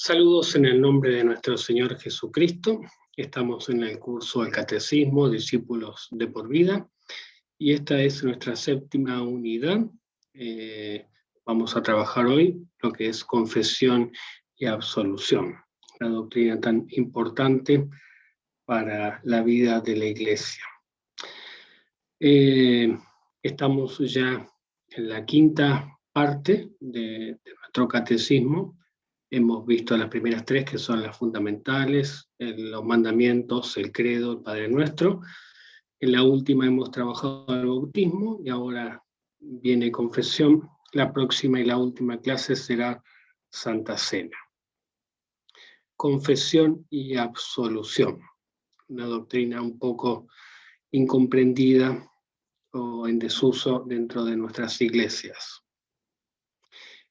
Saludos en el nombre de nuestro Señor Jesucristo. Estamos en el curso del Catecismo, Discípulos de por Vida, y esta es nuestra séptima unidad. Vamos a trabajar hoy lo que es confesión y absolución, una doctrina tan importante para la vida de la Iglesia. Estamos ya en la quinta parte de nuestro catecismo. Hemos visto las primeras tres, que son las fundamentales, los mandamientos, el credo, el Padre Nuestro. En la última hemos trabajado el bautismo y ahora viene confesión. La próxima y la última clase será Santa Cena. Confesión y absolución, una doctrina un poco incomprendida o en desuso dentro de nuestras iglesias.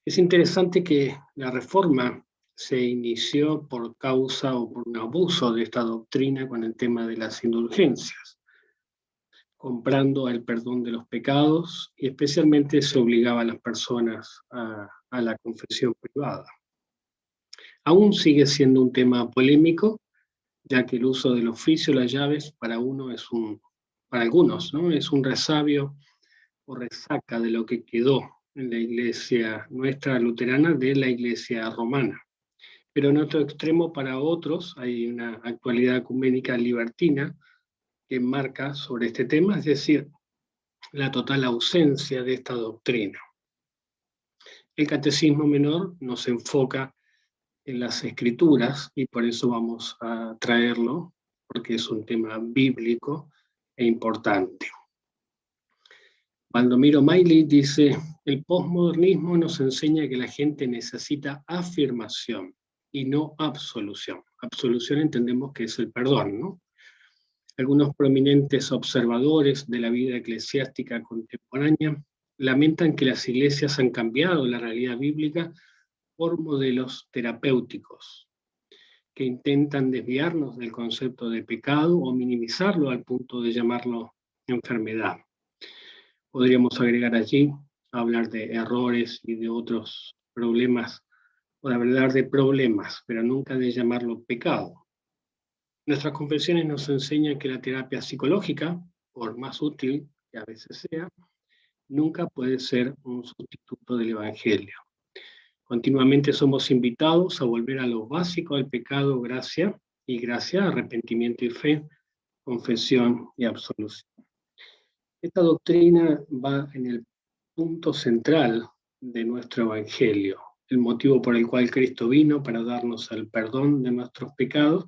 Es interesante que la Reforma se inició por causa o por un abuso de esta doctrina con el tema de las indulgencias, comprando el perdón de los pecados, y especialmente se obligaba a las personas a la confesión privada. Aún sigue siendo un tema polémico, ya que el uso del oficio, las llaves, para algunos, ¿no?, es un resabio o resaca de lo que quedó en la iglesia nuestra luterana de la iglesia romana. Pero en otro extremo, para otros, hay una actualidad ecuménica libertina que marca sobre este tema, es decir, la total ausencia de esta doctrina. El Catecismo Menor nos enfoca en las Escrituras y por eso vamos a traerlo, porque es un tema bíblico e importante. Baldomiro Maili dice: el posmodernismo nos enseña que la gente necesita afirmación y no absolución. Absolución entendemos que es el perdón, ¿no? Algunos prominentes observadores de la vida eclesiástica contemporánea lamentan que las iglesias han cambiado la realidad bíblica por modelos terapéuticos que intentan desviarnos del concepto de pecado o minimizarlo al punto de llamarlo enfermedad. Podríamos agregar allí, hablar de errores y de otros problemas, o de hablar de problemas, pero nunca de llamarlo pecado. Nuestras confesiones nos enseñan que la terapia psicológica, por más útil que a veces sea, nunca puede ser un sustituto del Evangelio. Continuamente somos invitados a volver a lo básico del pecado, gracia, arrepentimiento y fe, confesión y absolución. Esta doctrina va en el punto central de nuestro Evangelio, el motivo por el cual Cristo vino, para darnos el perdón de nuestros pecados,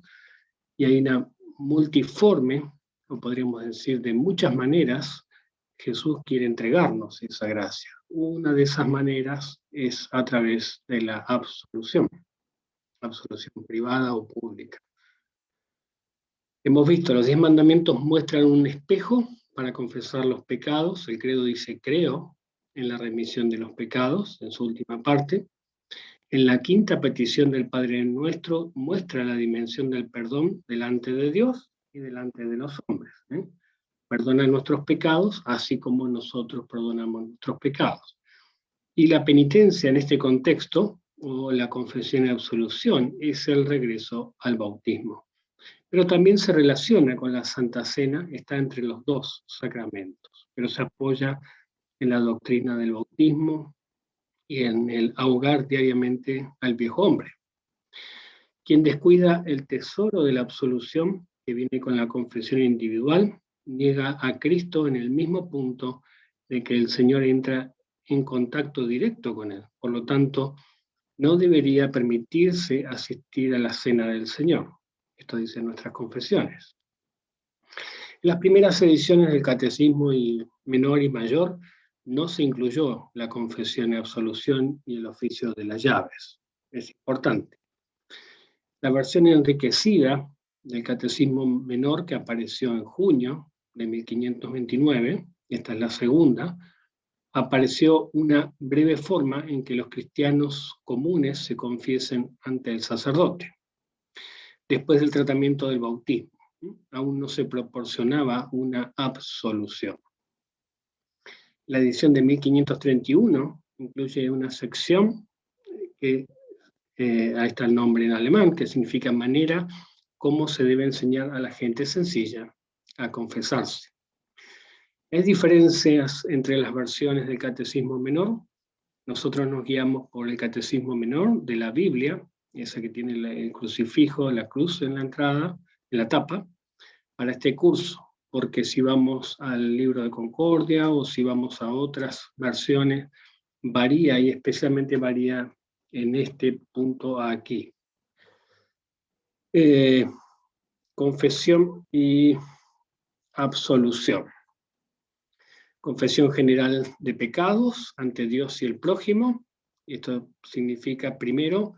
y hay una multiforme, o podríamos decir de muchas maneras, Jesús quiere entregarnos esa gracia. Una de esas maneras es a través de la absolución privada o pública. Hemos visto, los 10 mandamientos muestran un espejo para confesar los pecados. El credo dice: creo en la remisión de los pecados, en su última parte. En la quinta petición del Padre Nuestro muestra la dimensión del perdón delante de Dios y delante de los hombres. Perdona nuestros pecados, así como nosotros perdonamos nuestros pecados. Y la penitencia en este contexto, o la confesión y absolución, es el regreso al bautismo. Pero también se relaciona con la Santa Cena, está entre los dos sacramentos, pero se apoya en la doctrina del bautismo y en el ahogar diariamente al viejo hombre. Quien descuida el tesoro de la absolución, que viene con la confesión individual, niega a Cristo en el mismo punto de que el Señor entra en contacto directo con él. Por lo tanto, no debería permitirse asistir a la cena del Señor. Esto dicen nuestras confesiones. En las primeras ediciones del Catecismo Menor y Mayor no se incluyó la confesión y absolución y el oficio de las llaves. Es importante. La versión enriquecida del Catecismo Menor, que apareció en junio de 1529, esta es la segunda, apareció una breve forma en que los cristianos comunes se confiesen ante el sacerdote, después del tratamiento del bautismo. Aún no se proporcionaba una absolución. La edición de 1531 incluye una sección que ahí está el nombre en alemán, que significa manera como se debe enseñar a la gente sencilla a confesarse. Hay diferencias entre las versiones del Catecismo Menor. Nosotros nos guiamos por el Catecismo Menor de la Biblia, esa que tiene el crucifijo, la cruz en la entrada, en la tapa, para este curso, porque si vamos al Libro de Concordia o si vamos a otras versiones, varía, y especialmente varía en este punto aquí. Confesión y absolución. Confesión general de pecados ante Dios y el prójimo. Esto significa, primero,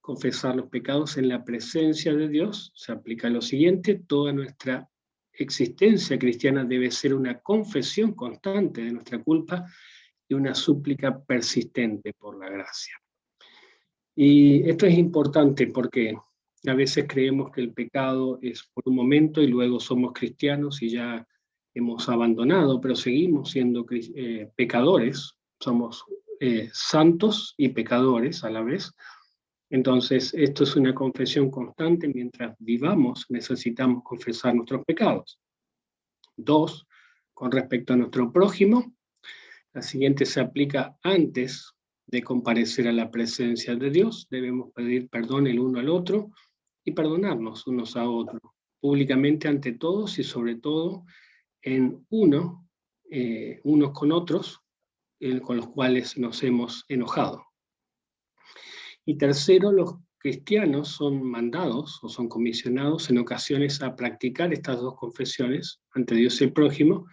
confesar los pecados en la presencia de Dios. Se aplica lo siguiente: toda nuestra existencia cristiana debe ser una confesión constante de nuestra culpa y una súplica persistente por la gracia. Y esto es importante porque a veces creemos que el pecado es por un momento y luego somos cristianos y ya hemos abandonado, pero seguimos siendo pecadores, somos santos y pecadores a la vez. Entonces, esto es una confesión constante. Mientras vivamos, necesitamos confesar nuestros pecados. 2, con respecto a nuestro prójimo, la siguiente se aplica antes de comparecer a la presencia de Dios. Debemos pedir perdón el uno al otro y perdonarnos unos a otros, públicamente ante todos y sobre todo en unos con otros, con los cuales nos hemos enojado. Y tercero, los cristianos son mandados o son comisionados en ocasiones a practicar estas dos confesiones ante Dios y el prójimo.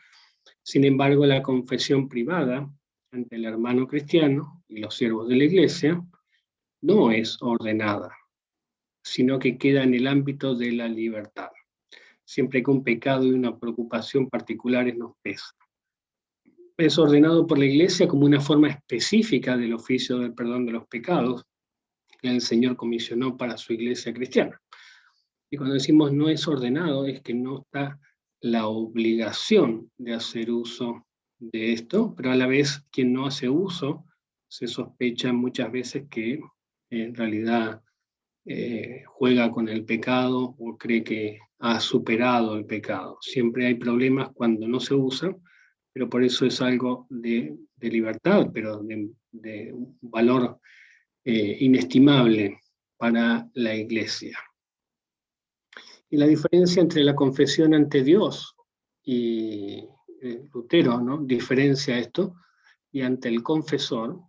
Sin embargo, la confesión privada ante el hermano cristiano y los siervos de la iglesia no es ordenada, sino que queda en el ámbito de la libertad, siempre que un pecado y una preocupación particulares nos pesan. Es ordenado por la iglesia como una forma específica del oficio del perdón de los pecados que el Señor comisionó para su iglesia cristiana. Y cuando decimos no es ordenado, es que no está la obligación de hacer uso de esto, pero a la vez quien no hace uso se sospecha muchas veces que en realidad juega con el pecado o cree que ha superado el pecado. Siempre hay problemas cuando no se usa, pero por eso es algo de libertad, pero de un valor inestimable para la iglesia. Y la diferencia entre la confesión ante Dios y Lutero, ¿no?, diferencia esto, y ante el confesor,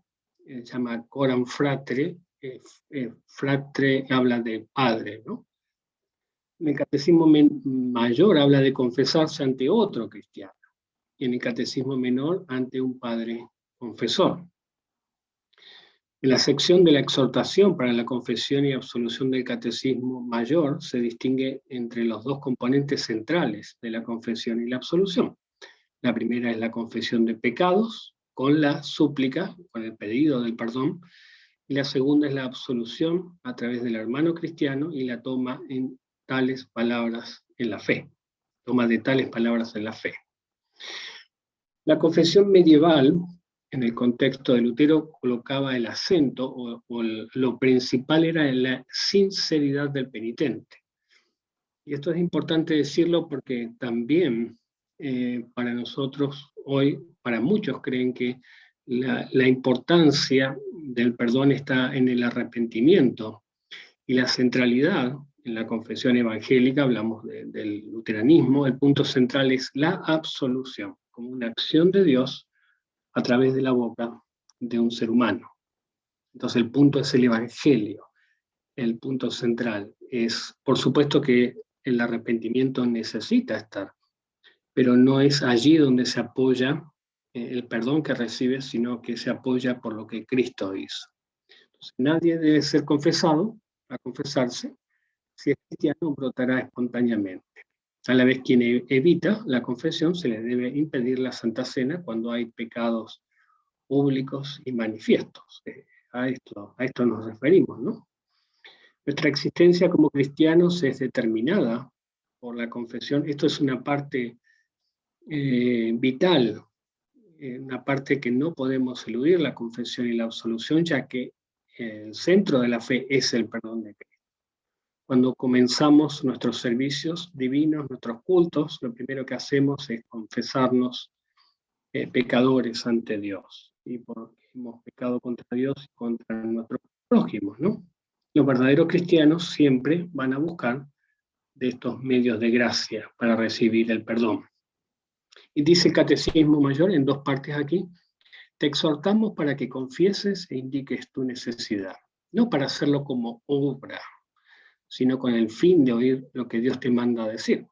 se llama coram fratre, fratre habla de padre, ¿no? En el catecismo mayor habla de confesarse ante otro cristiano, y en el catecismo menor ante un padre confesor. En la sección de la exhortación para la confesión y absolución del Catecismo Mayor se distingue entre los dos componentes centrales de la confesión y la absolución. La primera es la confesión de pecados, con la súplica, con el pedido del perdón, y la segunda es la absolución a través del hermano cristiano y la toma en tales palabras en la fe. Toma de tales palabras en la fe. La confesión medieval, en el contexto de Lutero, colocaba el acento o lo principal era en la sinceridad del penitente. Y esto es importante decirlo porque también para nosotros hoy, para muchos creen que la importancia del perdón está en el arrepentimiento y la centralidad en la confesión evangélica, hablamos del luteranismo, el punto central es la absolución, como una acción de Dios a través de la boca de un ser humano. Entonces el punto es el evangelio, el punto central es, por supuesto que el arrepentimiento necesita estar, pero no es allí donde se apoya el perdón que recibe, sino que se apoya por lo que Cristo hizo. Entonces, nadie debe ser confesado, a confesarse, si es cristiano brotará espontáneamente. A la vez quien evita la confesión se le debe impedir la Santa Cena cuando hay pecados públicos y manifiestos. A esto nos referimos, ¿no? Nuestra existencia como cristianos es determinada por la confesión. Esto es una parte vital, una parte que no podemos eludir, la confesión y la absolución, ya que el centro de la fe es el perdón de Cristo. Cuando comenzamos nuestros servicios divinos, nuestros cultos, lo primero que hacemos es confesarnos pecadores ante Dios, y porque hemos pecado contra Dios y contra nuestros prójimos, ¿no? Los verdaderos cristianos siempre van a buscar de estos medios de gracia para recibir el perdón. Y dice el Catecismo Mayor en 2 partes aquí: te exhortamos para que confieses e indiques tu necesidad, no para hacerlo como obra, sino con el fin de oír lo que Dios te manda a decir.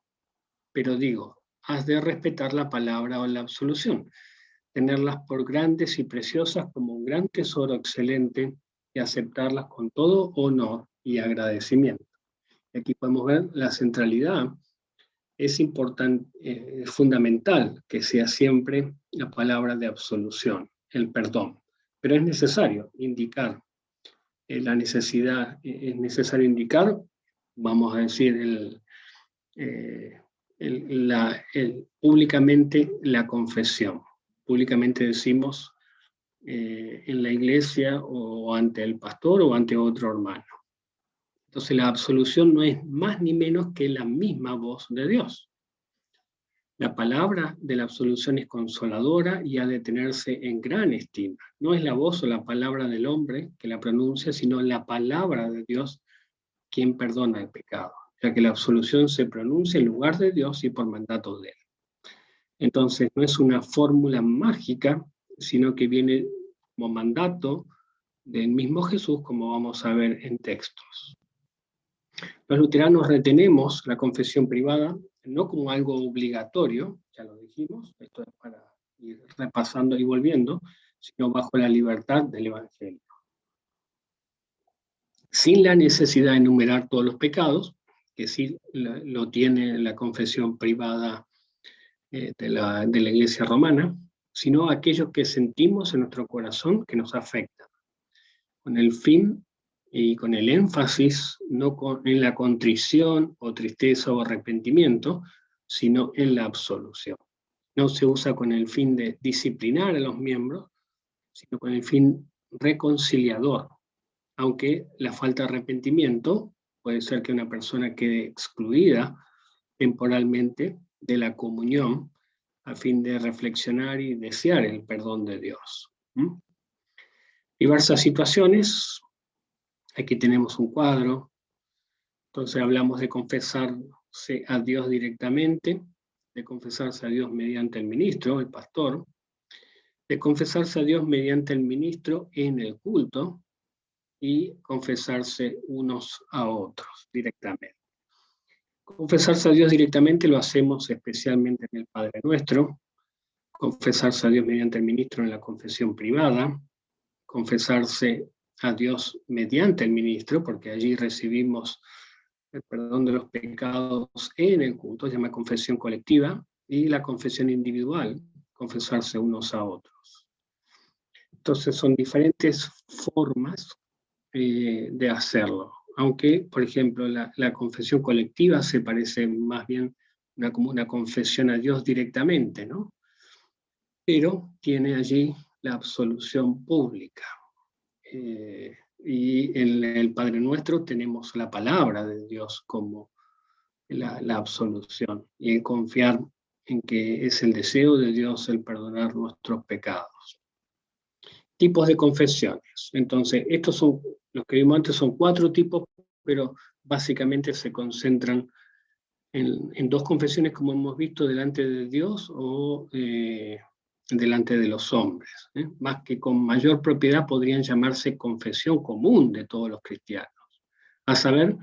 Pero digo, has de respetar la palabra o la absolución, tenerlas por grandes y preciosas como un gran tesoro excelente y aceptarlas con todo honor y agradecimiento. Aquí podemos ver la centralidad. Es importante, es fundamental que sea siempre la palabra de absolución, el perdón. Pero es necesario indicar la necesidad, es necesario indicar, vamos a decir, públicamente la confesión. Públicamente decimos en la iglesia o ante el pastor o ante otro hermano. Entonces la absolución no es más ni menos que la misma voz de Dios. La palabra de la absolución es consoladora y ha de tenerse en gran estima. No es la voz o la palabra del hombre que la pronuncia, sino la palabra de Dios quien perdona el pecado, ya que la absolución se pronuncia en lugar de Dios y por mandato de Él. Entonces no es una fórmula mágica, sino que viene como mandato del mismo Jesús, como vamos a ver en textos. Los luteranos retenemos la confesión privada no como algo obligatorio, ya lo dijimos, esto es para ir repasando y volviendo, sino bajo la libertad del Evangelio. Sin la necesidad de enumerar todos los pecados, que sí lo tiene la confesión privada de la Iglesia romana, sino aquellos que sentimos en nuestro corazón que nos afectan, con el fin y con el énfasis no en la contrición o tristeza o arrepentimiento, sino en la absolución. No se usa con el fin de disciplinar a los miembros, sino con el fin reconciliador, aunque la falta de arrepentimiento puede ser que una persona quede excluida temporalmente de la comunión a fin de reflexionar y desear el perdón de Dios. Diversas situaciones. Aquí tenemos un cuadro. Entonces hablamos de confesarse a Dios directamente, de confesarse a Dios mediante el ministro, el pastor, de confesarse a Dios mediante el ministro en el culto y confesarse unos a otros directamente. Confesarse a Dios directamente lo hacemos especialmente en el Padre Nuestro, confesarse a Dios mediante el ministro en la confesión privada, confesarse a Dios mediante el ministro, porque allí recibimos el perdón de los pecados en el culto, se llama confesión colectiva, y la confesión individual, confesarse unos a otros. Entonces son diferentes formas de hacerlo, aunque, por ejemplo, la confesión colectiva se parece más bien como una confesión a Dios directamente, ¿no? Pero tiene allí la absolución pública. Y en el Padre Nuestro tenemos la palabra de Dios como la absolución, y en confiar en que es el deseo de Dios el perdonar nuestros pecados. Tipos de confesiones. Entonces, estos son, los que vimos antes son 4 tipos, pero básicamente se concentran en 2 confesiones, como hemos visto, delante de Dios o delante de los hombres. Más que con mayor propiedad podrían llamarse confesión común de todos los cristianos. A saber,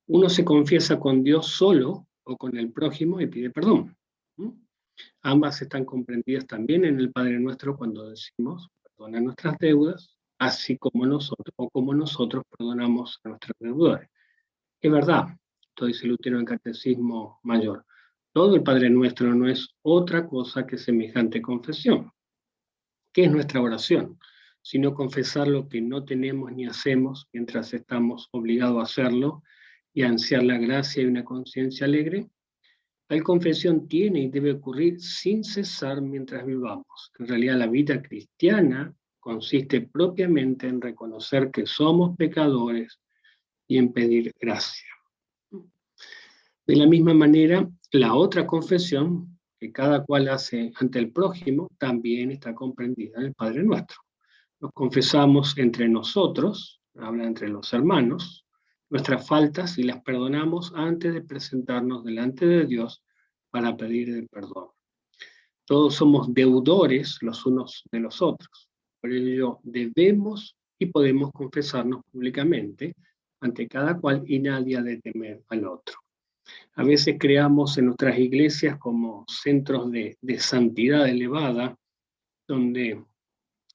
uno se confiesa con Dios solo o con el prójimo y pide perdón. Ambas están comprendidas también en el Padre Nuestro cuando decimos, perdona nuestras deudas, así como nosotros, o como nosotros perdonamos a nuestros deudores. Es verdad, esto dice Lutero en el Catecismo Mayor. Todo el Padre Nuestro no es otra cosa que semejante confesión. ¿Qué es nuestra oración? Sino confesar lo que no tenemos ni hacemos mientras estamos obligados a hacerlo y ansiar la gracia y una conciencia alegre. Tal confesión tiene y debe ocurrir sin cesar mientras vivamos. En realidad la vida cristiana consiste propiamente en reconocer que somos pecadores y en pedir gracia. De la misma manera, la otra confesión que cada cual hace ante el prójimo también está comprendida en el Padre Nuestro. Nos confesamos entre nosotros, habla entre los hermanos, nuestras faltas y las perdonamos antes de presentarnos delante de Dios para pedir el perdón. Todos somos deudores los unos de los otros. Por ello debemos y podemos confesarnos públicamente ante cada cual y nadie ha de temer al otro. A veces creamos en nuestras iglesias como centros de santidad elevada, donde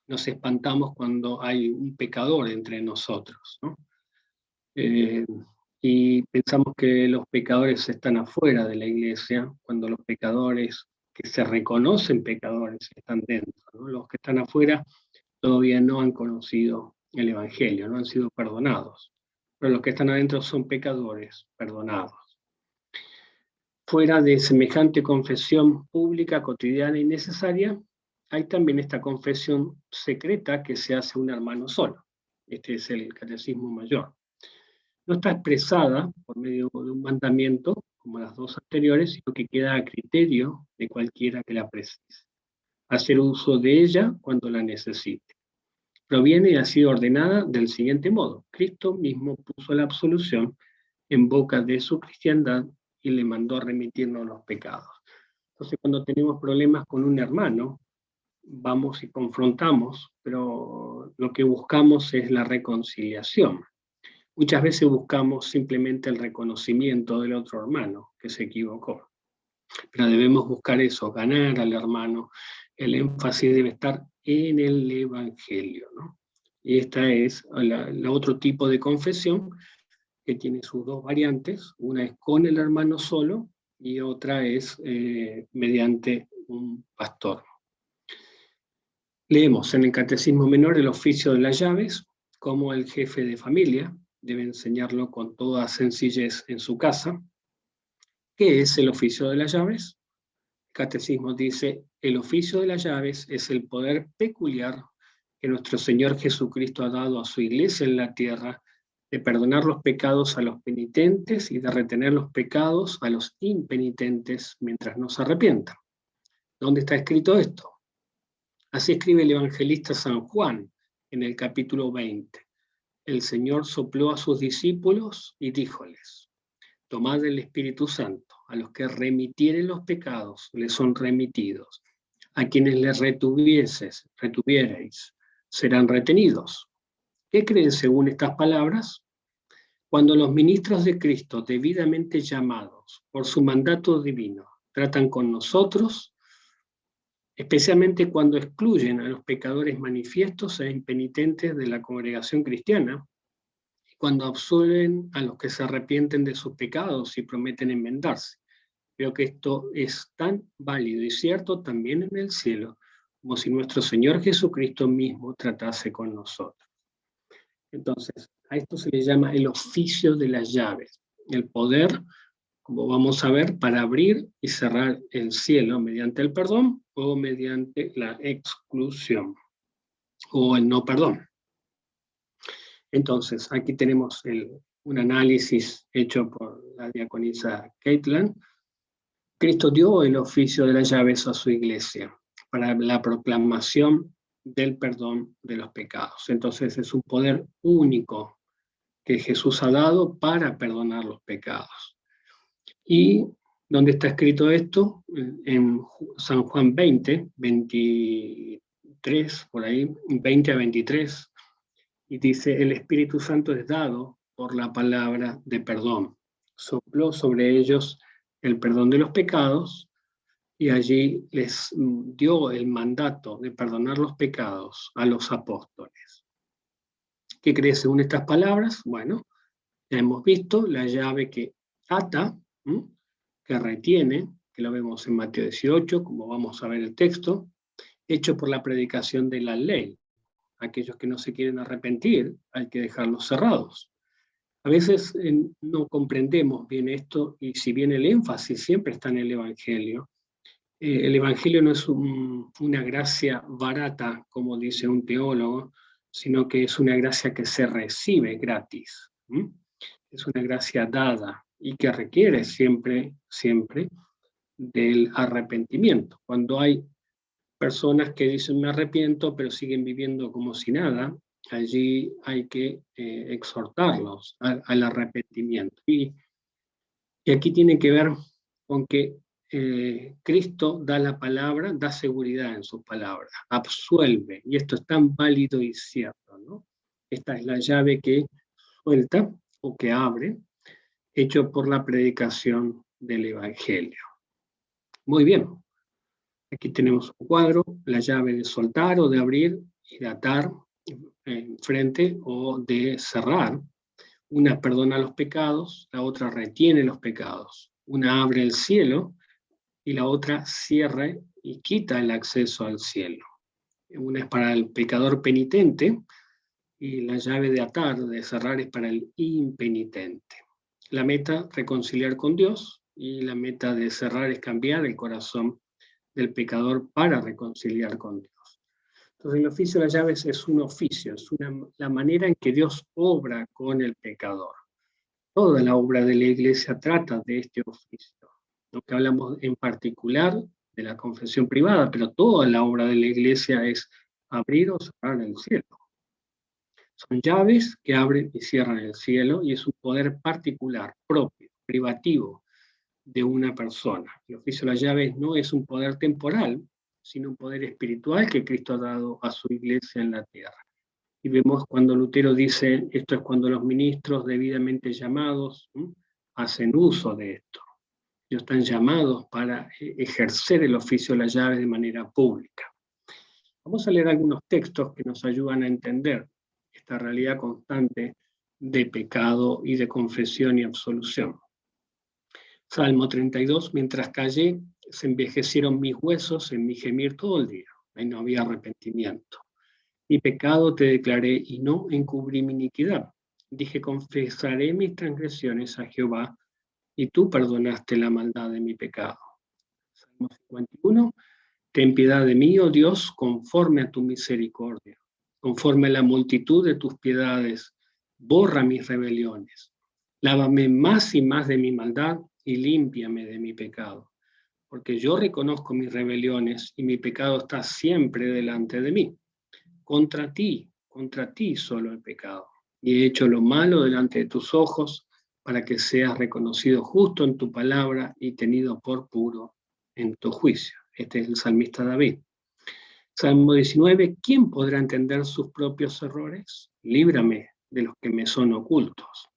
nos espantamos cuando hay un pecador entre nosotros, ¿no? Y pensamos que los pecadores están afuera de la iglesia, cuando los pecadores que se reconocen pecadores están dentro, ¿no? Los que están afuera todavía no han conocido el Evangelio, no han sido perdonados, pero los que están adentro son pecadores perdonados. Fuera de semejante confesión pública, cotidiana y necesaria, hay también esta confesión secreta que se hace un hermano solo. Este es el catecismo mayor. No está expresada por medio de un mandamiento, como las dos anteriores, sino que queda a criterio de cualquiera que la precise. Hacer uso de ella cuando la necesite. Proviene y ha sido ordenada del siguiente modo. Cristo mismo puso la absolución en boca de su cristiandad y le mandó remitirnos los pecados. Entonces, cuando tenemos problemas con un hermano, vamos y confrontamos, pero lo que buscamos es la reconciliación. Muchas veces buscamos simplemente el reconocimiento del otro hermano que se equivocó. Pero debemos buscar eso, ganar al hermano. El énfasis debe estar en el Evangelio, ¿no? Y esta es la otro tipo de confesión que tiene sus dos variantes. Una es con el hermano solo y otra es mediante un pastor. Leemos en el Catecismo Menor el oficio de las llaves, como el jefe de familia debe enseñarlo con toda sencillez en su casa. ¿Qué es el oficio de las llaves? El Catecismo dice, el oficio de las llaves es el poder peculiar que nuestro Señor Jesucristo ha dado a su iglesia en la tierra, de perdonar los pecados a los penitentes y de retener los pecados a los impenitentes mientras no se arrepientan. ¿Dónde está escrito esto? Así escribe el evangelista San Juan en el capítulo 20. El Señor sopló a sus discípulos y díjoles, tomad el Espíritu Santo, a los que remitieren los pecados les son remitidos, a quienes les retuvierais, serán retenidos. ¿Qué creen según estas palabras? Cuando los ministros de Cristo, debidamente llamados por su mandato divino, tratan con nosotros, especialmente cuando excluyen a los pecadores manifiestos e impenitentes de la congregación cristiana, y cuando absuelven a los que se arrepienten de sus pecados y prometen enmendarse. Creo que esto es tan válido y cierto también en el cielo, como si nuestro Señor Jesucristo mismo tratase con nosotros. Entonces, a esto se le llama el oficio de las llaves, el poder, como vamos a ver, para abrir y cerrar el cielo mediante el perdón o mediante la exclusión o el no perdón. Entonces, aquí tenemos un análisis hecho por la diaconisa Caitlin. Cristo dio el oficio de las llaves a su iglesia para la proclamación del perdón de los pecados. Entonces es un poder único que Jesús ha dado para perdonar los pecados. ¿Y dónde está escrito esto? En San Juan 20, 23, por ahí, 20 a 23, y dice, el Espíritu Santo es dado por la palabra de perdón. Sopló sobre ellos el perdón de los pecados, y allí les dio el mandato de perdonar los pecados a los apóstoles. ¿Qué cree según estas palabras? Bueno, ya hemos visto la llave que ata, que retiene, que lo vemos en Mateo 18, como vamos a ver el texto, hecho por la predicación de la ley. Aquellos que no se quieren arrepentir, hay que dejarlos cerrados. A veces no comprendemos bien esto, y si bien el énfasis siempre está en el Evangelio, El Evangelio no es una gracia barata, como dice un teólogo, sino que es una gracia que se recibe gratis. Es una gracia dada y que requiere siempre, siempre del arrepentimiento. Cuando hay personas que dicen me arrepiento, pero siguen viviendo como si nada, allí hay que exhortarlos al arrepentimiento. Y aquí tiene que ver con que Cristo da la palabra, da seguridad en sus palabras, absuelve, y esto es tan válido y cierto, ¿no? Esta es la llave que suelta o que abre, hecho por la predicación del Evangelio. Muy bien, aquí tenemos un cuadro, la llave de soltar o de abrir y de atar frente o de cerrar. Una perdona los pecados, la otra retiene los pecados. Una abre el cielo y la otra cierra y quita el acceso al cielo. Una es para el pecador penitente y la llave de atar, de cerrar, es para el impenitente. La meta, reconciliar con Dios, y la meta de cerrar es cambiar el corazón del pecador para reconciliar con Dios. Entonces el oficio de las llaves es un oficio, es la manera en que Dios obra con el pecador. Toda la obra de la Iglesia trata de este oficio. Lo que hablamos en particular de la confesión privada, pero toda la obra de la Iglesia es abrir o cerrar el cielo. Son llaves que abren y cierran el cielo y es un poder particular, propio, privativo de una persona. El oficio de las llaves no es un poder temporal, sino un poder espiritual que Cristo ha dado a su Iglesia en la tierra. Y vemos cuando Lutero dice, esto es cuando los ministros debidamente llamados hacen uso de esto. Ellos están llamados para ejercer el oficio de las llaves de manera pública. Vamos a leer algunos textos que nos ayudan a entender esta realidad constante de pecado y de confesión y absolución. Salmo 32, mientras callé, se envejecieron mis huesos en mi gemir todo el día. Ahí no había arrepentimiento. Mi pecado te declaré y no encubrí mi iniquidad. Dije, confesaré mis transgresiones a Jehová, y tú perdonaste la maldad de mi pecado. Salmo 51. Ten piedad de mí, oh Dios, conforme a tu misericordia. Conforme a la multitud de tus piedades, borra mis rebeliones. Lávame más y más de mi maldad y límpiame de mi pecado. Porque yo reconozco mis rebeliones y mi pecado está siempre delante de mí. Contra ti solo el pecado, y he hecho lo malo delante de tus ojos, para que seas reconocido justo en tu palabra y tenido por puro en tu juicio. Este es el salmista David. Salmo 19, ¿quién podrá entender sus propios errores? Líbrame de los que me son ocultos.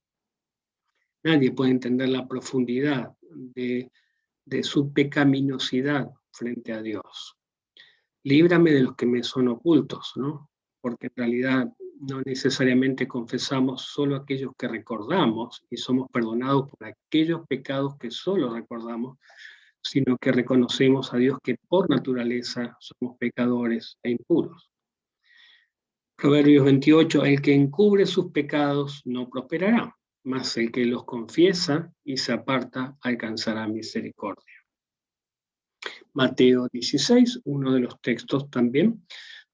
Nadie puede entender la profundidad de su pecaminosidad frente a Dios. Líbrame de los que me son ocultos, ¿no? Porque en realidad no necesariamente confesamos solo aquellos que recordamos y somos perdonados por aquellos pecados que solo recordamos, sino que reconocemos a Dios que por naturaleza somos pecadores e impuros. Proverbios 28, el que encubre sus pecados no prosperará, mas el que los confiesa y se aparta alcanzará misericordia. Mateo 16, uno de los textos también,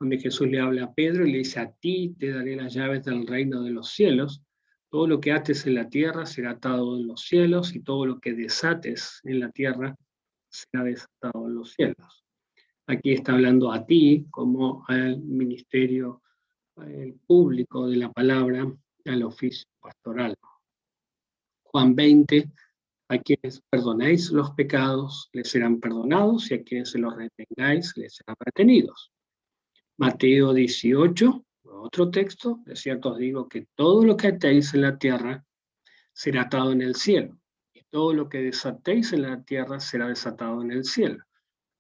donde Jesús le habla a Pedro y le dice, a ti te daré las llaves del reino de los cielos. Todo lo que ates en la tierra será atado en los cielos, y todo lo que desates en la tierra será desatado en los cielos. Aquí está hablando a ti como al ministerio público de la palabra, al oficio pastoral. Juan 20, a quienes perdonéis los pecados, les serán perdonados, y a quienes se los retengáis, les serán retenidos. Mateo 18, otro texto, de cierto os digo que todo lo que atéis en la tierra será atado en el cielo, y todo lo que desatéis en la tierra será desatado en el cielo.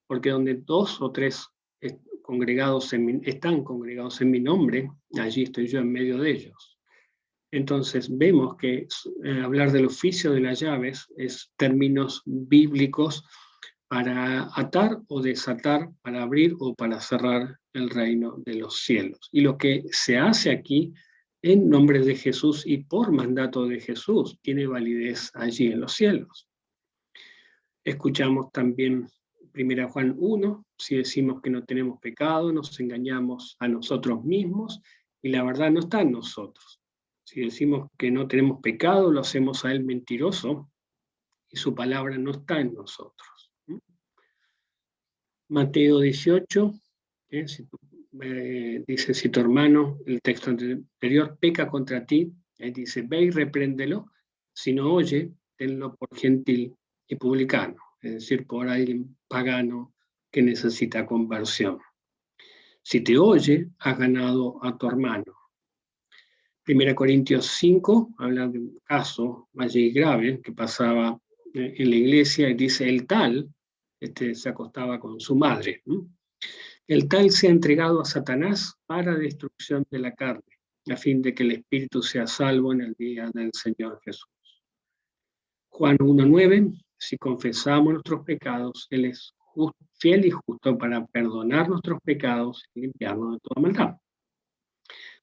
Porque donde 2 o 3 están congregados en mi nombre, allí estoy yo en medio de ellos. Entonces vemos que hablar del oficio de las llaves es términos bíblicos para atar o desatar, para abrir o para cerrar el reino de los cielos. Y lo que se hace aquí en nombre de Jesús y por mandato de Jesús tiene validez allí en los cielos. Escuchamos también 1 1 Juan 1, si decimos que no tenemos pecado, nos engañamos a nosotros mismos y la verdad no está en nosotros. Si decimos que no tenemos pecado, lo hacemos a él mentiroso y su palabra no está en nosotros. Mateo 18, dice, si tu hermano, el texto anterior, peca contra ti, dice, ve y repréndelo, si no oye, tenlo por gentil y publicano, es decir, por alguien pagano que necesita conversión. Si te oye, has ganado a tu hermano. 1 Corintios 5 habla de un caso allí grave que pasaba en la iglesia y dice, el tal se acostaba con su madre. El tal se ha entregado a Satanás para destrucción de la carne, a fin de que el espíritu sea salvo en el día del Señor Jesús. Juan 1:9, si confesamos nuestros pecados, Él es fiel y justo para perdonar nuestros pecados y limpiarnos de toda maldad.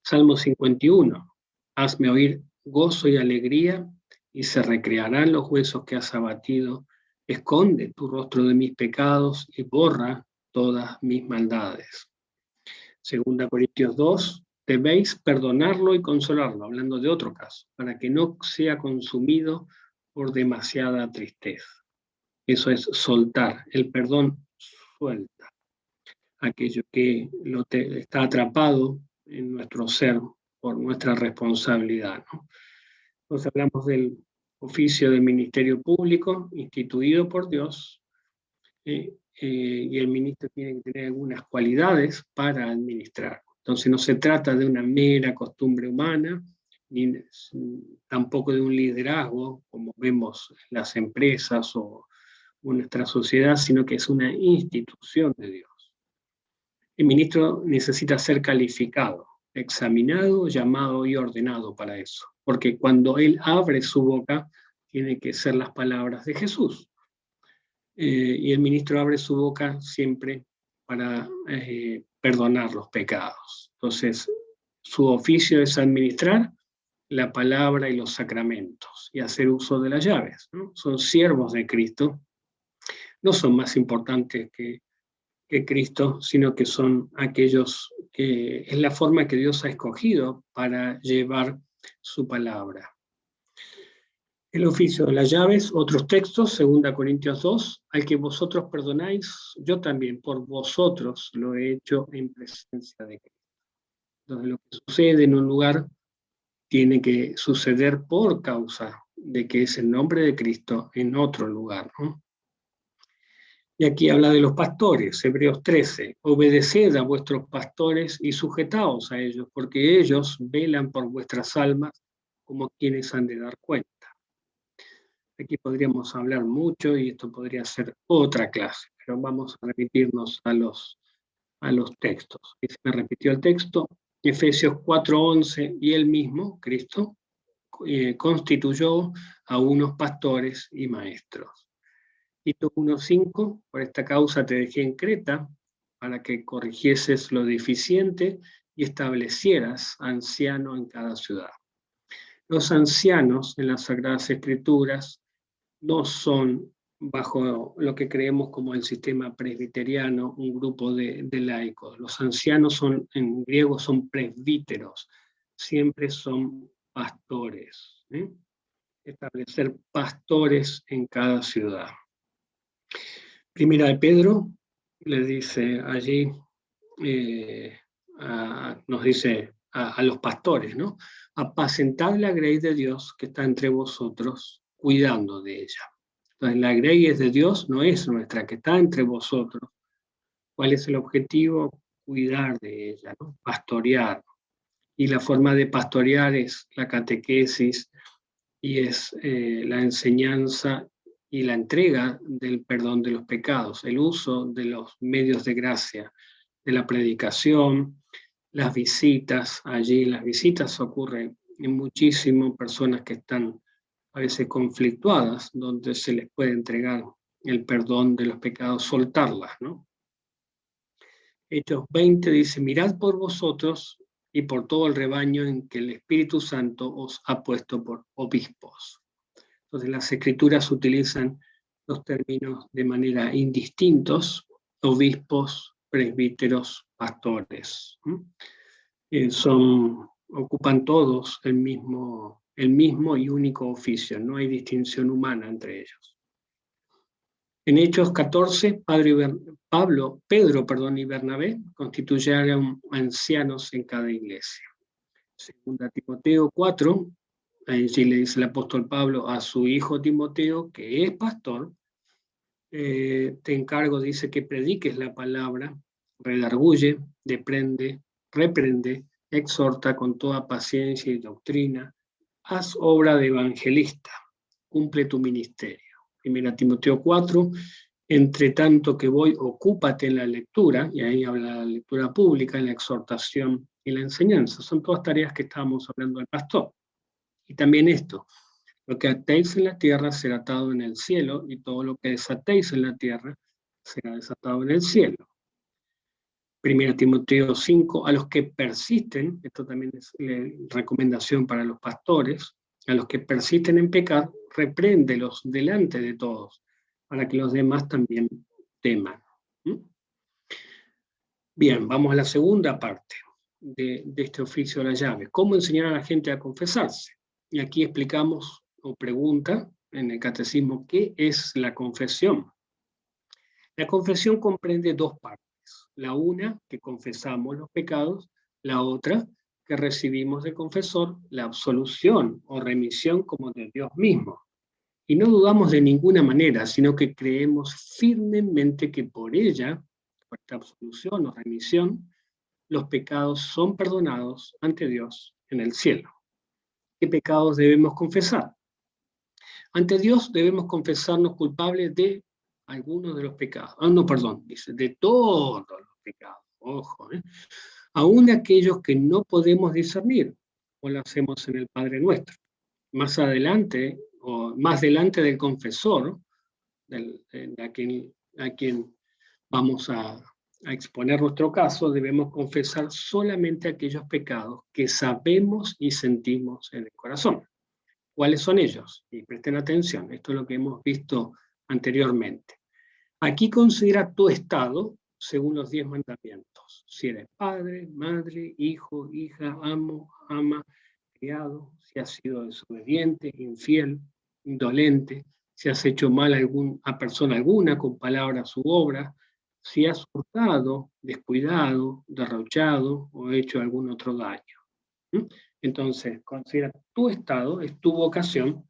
Salmo 51, hazme oír gozo y alegría, y se recrearán los huesos que has abatido. Esconde tu rostro de mis pecados y borra todas mis maldades. 2 Corintios 2, debéis perdonarlo y consolarlo, hablando de otro caso, para que no sea consumido por demasiada tristeza. Eso es soltar, el perdón suelta aquello que está atrapado en nuestro ser por nuestra responsabilidad, ¿no? Entonces hablamos del oficio del ministerio público instituido por Dios, y el ministro tiene que tener algunas cualidades para administrar. Entonces no se trata de una mera costumbre humana, ni tampoco de un liderazgo, como vemos en las empresas o en nuestra sociedad, sino que es una institución de Dios. El ministro necesita ser calificado, examinado, llamado y ordenado para eso, porque cuando él abre su boca, tiene que ser las palabras de Jesús. Y el ministro abre su boca siempre para perdonar los pecados. Entonces, su oficio es administrar la palabra y los sacramentos y hacer uso de las llaves, ¿no? Son siervos de Cristo, no son más importantes que Cristo, sino que son aquellos que es la forma que Dios ha escogido para llevar su palabra. El oficio de las llaves, otros textos, 2 Corintios 2, al que vosotros perdonáis, yo también por vosotros lo he hecho en presencia de Cristo. Entonces lo que sucede en un lugar tiene que suceder por causa de que es el nombre de Cristo en otro lugar, ¿no? Y aquí habla de los pastores, Hebreos 13, obedeced a vuestros pastores y sujetaos a ellos, porque ellos velan por vuestras almas como quienes han de dar cuenta. Aquí podríamos hablar mucho y esto podría ser otra clase, pero vamos a remitirnos a los textos. Y se me repitió el texto, Efesios 4:11, y él mismo, Cristo, constituyó a unos pastores y maestros. Tito 1:5, por esta causa te dejé en Creta, para que corrigieses lo deficiente y establecieras anciano en cada ciudad. Los ancianos en las Sagradas Escrituras no son, bajo lo que creemos como el sistema presbiteriano, un grupo de laicos. Los ancianos son, en griego, son presbíteros, siempre son pastores, ¿eh? Establecer pastores en cada ciudad. Primera de Pedro le dice allí, nos dice a los pastores, ¿no? Apacentad la grey de Dios que está entre vosotros, cuidando de ella. Entonces, la grey es de Dios, no es nuestra, que está entre vosotros. ¿Cuál es el objetivo? Cuidar de ella, ¿no? Pastorear. Y la forma de pastorear es la catequesis y es la enseñanza y la entrega del perdón de los pecados, el uso de los medios de gracia, de la predicación, las visitas. Allí las visitas ocurren en muchísimas personas que están a veces conflictuadas, donde se les puede entregar el perdón de los pecados, soltarlas, ¿no? Hechos 20 dice, mirad por vosotros y por todo el rebaño en que el Espíritu Santo os ha puesto por obispos. Entonces las escrituras utilizan los términos de manera indistintos: obispos, presbíteros, pastores. Ocupan todos el mismo y único oficio, no hay distinción humana entre ellos. En Hechos 14, Pedro y Bernabé constituyeron ancianos en cada iglesia. Segunda Timoteo 4, allí le dice el apóstol Pablo a su hijo Timoteo, que es pastor: te encargo, dice, que prediques la palabra, redarguye, reprende, exhorta con toda paciencia y doctrina, haz obra de evangelista, cumple tu ministerio. Primera Timoteo 4, entre tanto que voy, ocúpate en la lectura, y ahí habla de la lectura pública, en la exhortación y la enseñanza. Son todas tareas que estábamos hablando del pastor. Y también esto: lo que atéis en la tierra será atado en el cielo, y todo lo que desatéis en la tierra será desatado en el cielo. Primera Timoteo 5, a los que persisten, esto también es recomendación para los pastores, a los que persisten en pecar, repréndelos delante de todos, para que los demás también teman. Bien, vamos a la segunda parte de este oficio de la llave: ¿cómo enseñar a la gente a confesarse? Y aquí explicamos, o pregunta en el catecismo, ¿qué es la confesión? La confesión comprende dos partes: la una, que confesamos los pecados; la otra, que recibimos del confesor la absolución o remisión como de Dios mismo. Y no dudamos de ninguna manera, sino que creemos firmemente que por ella, por esta absolución o remisión, los pecados son perdonados ante Dios en el cielo. ¿Qué pecados debemos confesar? Ante Dios debemos confesarnos culpables de algunos de los pecados. Dice, de todos los pecados. Ojo, aún de aquellos que no podemos discernir, o lo hacemos en el Padre Nuestro. Más adelante, o más delante del confesor, a quien vamos a exponer nuestro caso, debemos confesar solamente aquellos pecados que sabemos y sentimos en el corazón. ¿Cuáles son ellos? Y presten atención, esto es lo que hemos visto anteriormente. Aquí considera tu estado según los 10 mandamientos. Si eres padre, madre, hijo, hija, amo, ama, criado; si has sido desobediente, infiel, indolente; si has hecho mal a persona alguna con palabras u obras; si has hurtado, descuidado, derrochado o hecho algún otro daño. Entonces, considera tu estado, es tu vocación,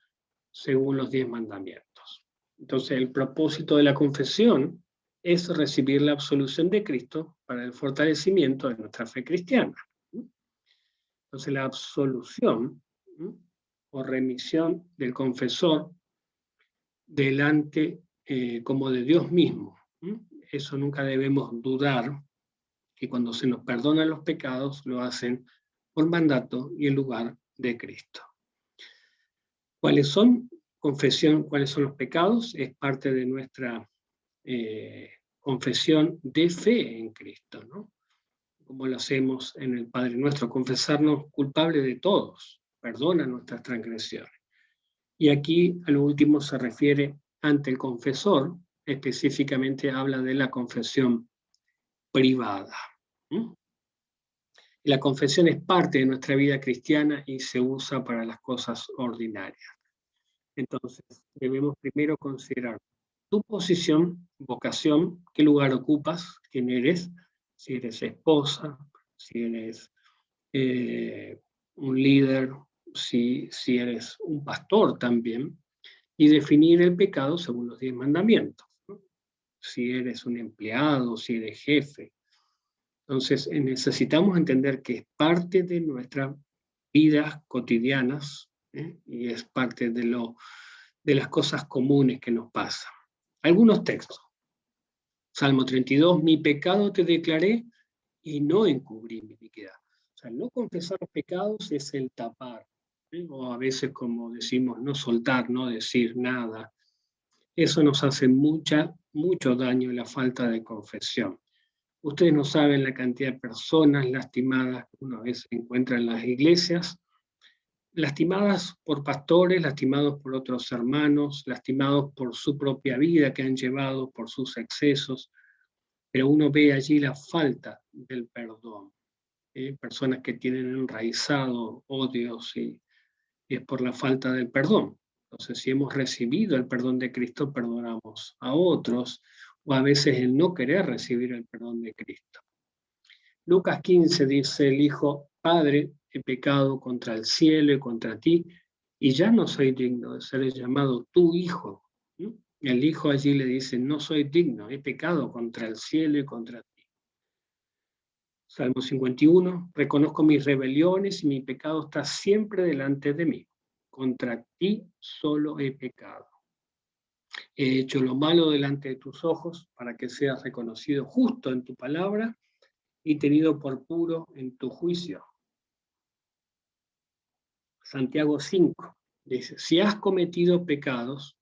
según los 10 mandamientos. Entonces, el propósito de la confesión es recibir la absolución de Cristo para el fortalecimiento de nuestra fe cristiana. Entonces, la absolución o remisión del confesor delante como de Dios mismo. Eso nunca debemos dudar, que cuando se nos perdonan los pecados lo hacen por mandato y en lugar de Cristo. ¿Cuáles son? Confesión, ¿cuáles son los pecados? Es parte de nuestra confesión de fe en Cristo, ¿no? Como lo hacemos en el Padre Nuestro, confesarnos culpables de todos, perdona nuestras transgresiones. Y aquí, a lo último, se refiere ante el confesor, específicamente habla de la confesión privada. La confesión es parte de nuestra vida cristiana y se usa para las cosas ordinarias. Entonces, debemos primero considerar tu posición, vocación, qué lugar ocupas, quién eres, si eres esposa, si eres un líder, si eres un pastor también, y definir el pecado según los 10 mandamientos, ¿no? Si eres un empleado, si eres jefe. Entonces, necesitamos entender que es parte de nuestras vidas cotidianas, y es parte de las cosas comunes que nos pasan. Algunos textos. Salmo 32, mi pecado te declaré y no encubrí mi iniquidad. O sea, no confesar los pecados es el tapar, o a veces, como decimos, no soltar, no decir nada. Eso nos hace mucho daño, la falta de confesión. Ustedes no saben la cantidad de personas lastimadas que una vez se encuentran en las iglesias, lastimadas por pastores, lastimados por otros hermanos, lastimados por su propia vida que han llevado, por sus excesos, pero uno ve allí la falta del perdón. Personas que tienen enraizado odios y es por la falta del perdón. Entonces, si hemos recibido el perdón de Cristo, perdonamos a otros, o a veces el no querer recibir el perdón de Cristo. Lucas 15 dice el Hijo: Padre, he pecado contra el cielo y contra ti, y ya no soy digno de ser llamado tu Hijo. El Hijo allí le dice: no soy digno, he pecado contra el cielo y contra ti. Salmo 51, reconozco mis rebeliones y mi pecado está siempre delante de mí. Contra ti solo he pecado. He hecho lo malo delante de tus ojos para que seas reconocido justo en tu palabra y tenido por puro en tu juicio. Santiago 5 dice: si has cometido pecados,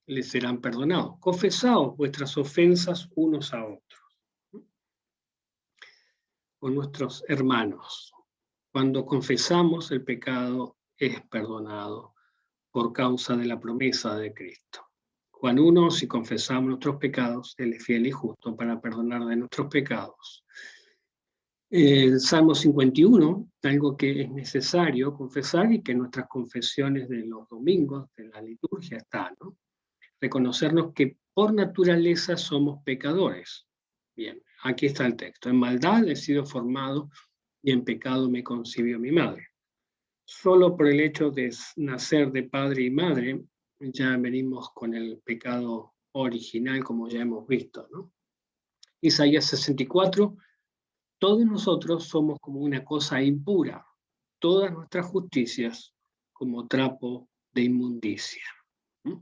les serán perdonados. Confesaos vuestras ofensas unos a otros. Con nuestros hermanos. Cuando confesamos el pecado, es perdonado por causa de la promesa de Cristo. Juan 1, si confesamos nuestros pecados, Él es fiel y justo para perdonar de nuestros pecados. El Salmo 51, algo que es necesario confesar y que en nuestras confesiones de los domingos, de la liturgia está, ¿no? Reconocernos que por naturaleza somos pecadores. Bien, aquí está el texto. En maldad he sido formado y en pecado me concibió mi madre. Solo por el hecho de nacer de padre y madre, ya venimos con el pecado original, como ya hemos visto, ¿no? Isaías 64, todos nosotros somos como una cosa impura, todas nuestras justicias como trapo de inmundicia. ¿Mm?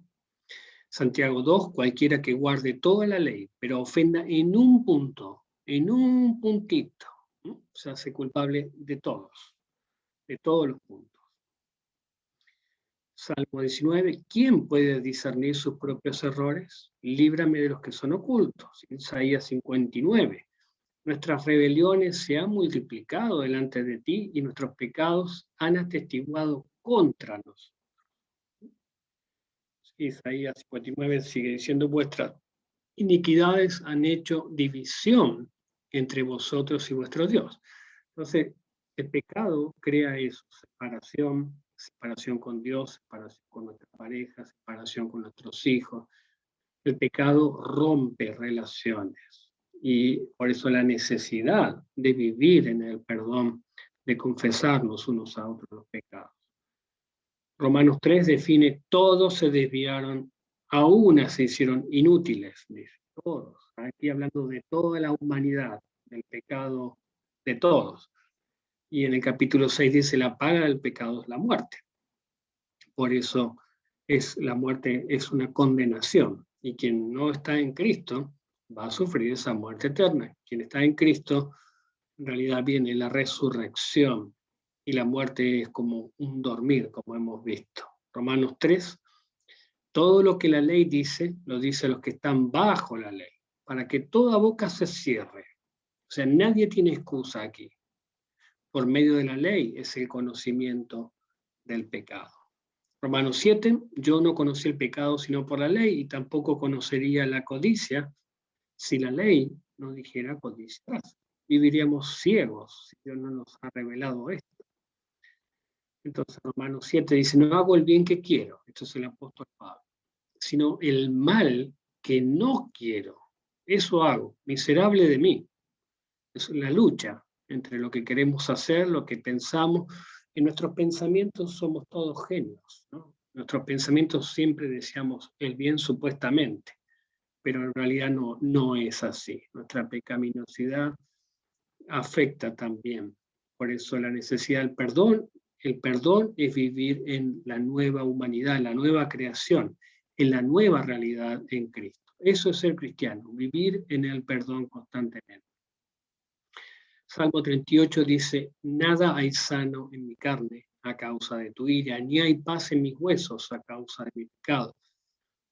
Santiago 2, cualquiera que guarde toda la ley, pero ofenda en un punto, en un puntito, ¿no? Se hace culpable de todos los puntos. Salmo 19, ¿quién puede discernir sus propios errores? Líbrame de los que son ocultos. Isaías 59, nuestras rebeliones se han multiplicado delante de ti y nuestros pecados han atestiguado contra nosotros. Isaías 59 sigue diciendo: vuestras iniquidades han hecho división entre vosotros y vuestro Dios. Entonces, el pecado crea eso, separación con Dios, separación con nuestra pareja, separación con nuestros hijos. El pecado rompe relaciones y por eso la necesidad de vivir en el perdón, de confesarnos unos a otros los pecados. Romanos 3 define: todos se desviaron, a una se hicieron inútiles, dice, todos. Aquí hablando de toda la humanidad, del pecado de todos. Y en el capítulo 6 dice: la paga del pecado es la muerte. Por eso la muerte es una condenación. Y quien no está en Cristo va a sufrir esa muerte eterna. Quien está en Cristo, en realidad viene la resurrección. Y la muerte es como un dormir, como hemos visto. Romanos 3, todo lo que la ley dice, lo dice a los que están bajo la ley, para que toda boca se cierre. O sea, nadie tiene excusa aquí. Por medio de la ley es el conocimiento del pecado. Romanos 7, yo no conocí el pecado sino por la ley y tampoco conocería la codicia si la ley no dijera codiciarás. Viviríamos ciegos si Dios no nos ha revelado esto. Entonces Romanos 7 dice: no hago el bien que quiero, esto es el apóstol Pablo, sino el mal que no quiero, eso hago, miserable de mí. Es la lucha entre lo que queremos hacer, lo que pensamos. En nuestros pensamientos somos todos genios, ¿no? Nuestros pensamientos siempre deseamos el bien supuestamente, pero en realidad no es así. Nuestra pecaminosidad afecta también. Por eso la necesidad del perdón. El perdón es vivir en la nueva humanidad, en la nueva creación, en la nueva realidad en Cristo. Eso es ser cristiano, vivir en el perdón constantemente. Salmo 38 dice: nada hay sano en mi carne a causa de tu ira, ni hay paz en mis huesos a causa de mi pecado,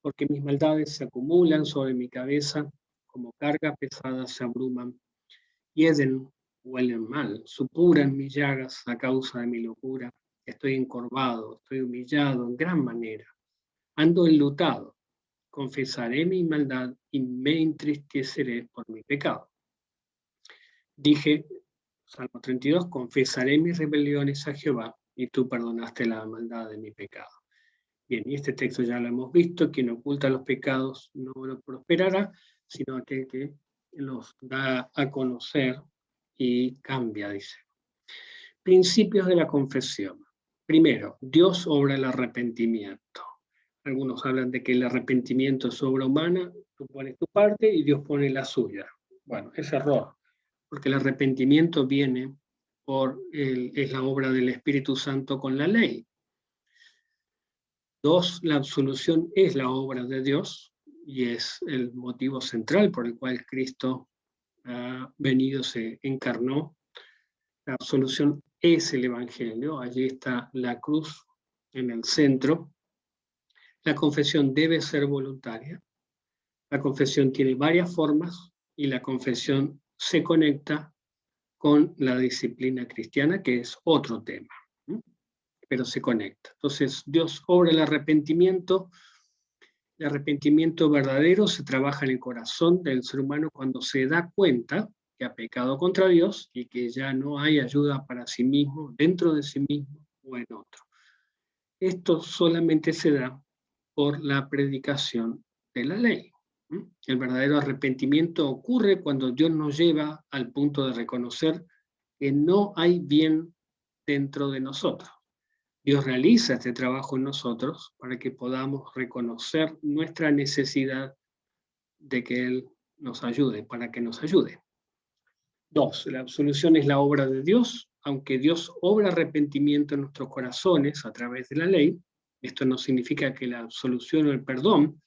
porque mis maldades se acumulan sobre mi cabeza, como carga pesada se abruman, hieden, huelen mal, supuran mis llagas a causa de mi locura, estoy encorvado, estoy humillado en gran manera, ando enlutado, confesaré mi maldad y me entristeceré por mi pecado. Dije, Salmo 32, confesaré mis rebeliones a Jehová, y tú perdonaste la maldad de mi pecado. Bien, y este texto ya lo hemos visto: quien oculta los pecados no lo prosperará, sino aquel que los da a conocer y cambia, dice. Principios de la confesión. Primero, Dios obra el arrepentimiento. Algunos hablan de que el arrepentimiento es obra humana, tú pones tu parte y Dios pone la suya. Bueno, es error, porque el arrepentimiento viene es la obra del Espíritu Santo con la ley. Dos, la absolución es la obra de Dios y es el motivo central por el cual Cristo ha venido, se encarnó. La absolución es el Evangelio, allí está la cruz en el centro. La confesión debe ser voluntaria. La confesión tiene varias formas y la confesión se conecta con la disciplina cristiana, que es otro tema, ¿sí? Pero se conecta. Entonces, Dios obra el arrepentimiento. El arrepentimiento verdadero se trabaja en el corazón del ser humano cuando se da cuenta que ha pecado contra Dios y que ya no hay ayuda para sí mismo, dentro de sí mismo o en otro. Esto solamente se da por la predicación de la ley. El verdadero arrepentimiento ocurre cuando Dios nos lleva al punto de reconocer que no hay bien dentro de nosotros. Dios realiza este trabajo en nosotros para que podamos reconocer nuestra necesidad de que Él nos ayude, para que nos ayude. Dos, la absolución es la obra de Dios. Aunque Dios obra arrepentimiento en nuestros corazones a través de la ley, esto no significa que la absolución o el perdón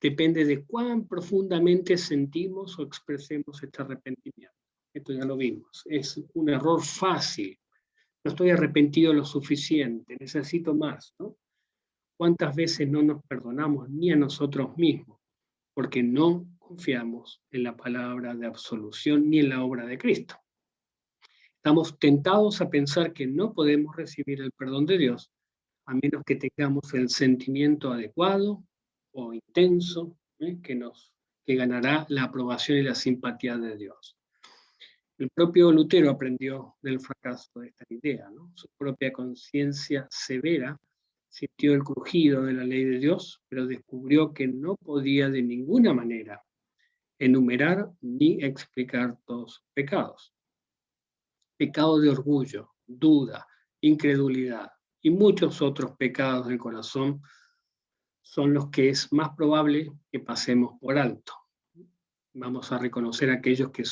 depende de cuán profundamente sentimos o expresemos este arrepentimiento. Esto ya lo vimos. Es un error fácil. No estoy arrepentido lo suficiente, necesito más, ¿no? ¿Cuántas veces no nos perdonamos ni a nosotros mismos? Porque no confiamos en la palabra de absolución ni en la obra de Cristo. Estamos tentados a pensar que no podemos recibir el perdón de Dios a menos que tengamos el sentimiento adecuado o intenso, que ganará la aprobación y la simpatía de Dios. El propio Lutero aprendió del fracaso de esta idea, ¿no? Su propia conciencia severa sintió el crujido de la ley de Dios, pero descubrió que no podía de ninguna manera enumerar ni explicar todos sus pecados. Pecado de orgullo, duda, incredulidad y muchos otros pecados del corazón son los que es más probable que pasemos por alto. Vamos a reconocer aquellos que